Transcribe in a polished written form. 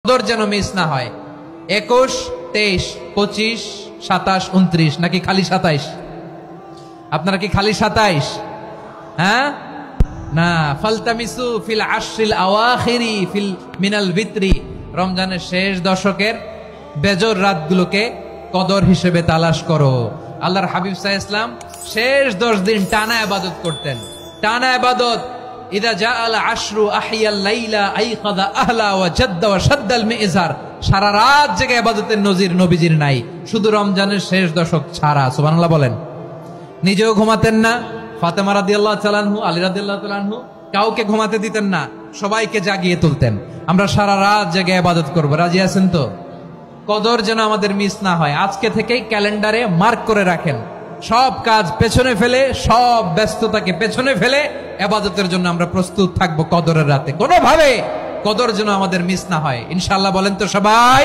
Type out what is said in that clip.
কদর যেন মিস না হয়। 21, 23, 25, 27, 29 নাকি খালি 27? আপনারা কি খালি 27? হ্যাঁ না, ফালতামিসু ফিল আশরিল আওয়াখিরি ফিল মিনাল ভিতরি, রমজানের শেষ দশকের বেজর রাতগুলোকে কদর হিসেবে তালাশ করো। আল্লাহর হাবিব সাল্লাল্লাহু আলাইহি ওয়াসাল্লাম শেষ 10 দিন টানা ইবাদত করতেন, টানা ইবাদত। ইদা জাআল আশরু আহিয়াল লাইলা আইকাদা আহলা ওয়া জাদ্দা ওয়া শাদ্দাল মিজার, সারা রাত জেগে ইবাদতের নজির নবীজির নাই, শুধু রমজানের শেষ দশক ছাড়া। সুবহানাল্লাহ বলেন। নিজেও ঘুমাতেন না, ফাতেমা রাদিয়াল্লাহু তাআলা আনহু, আলী রাদিয়াল্লাহু তাআলা আনহু কাউকে ঘুমাতে দিতেন না, সবাইকে জাগিয়ে তুলতেন। আমরা সারা রাত জেগে ইবাদত করব, রাজি আছেন তো? কদর যেন আমাদের মিস না হয়। আজকে থেকেই ক্যালেন্ডারে মার্ক করে রাখেন, সব কাজ পেছনে ফেলে, সব ব্যস্ততাকে পেছনে ফেলে ইবাদতের জন্য আমরা প্রস্তুত থাকবো কদরের রাতে। কোনোভাবে কদর যেন আমাদের মিস না হয়, ইনশাআল্লাহ। বলেন তো সবাই।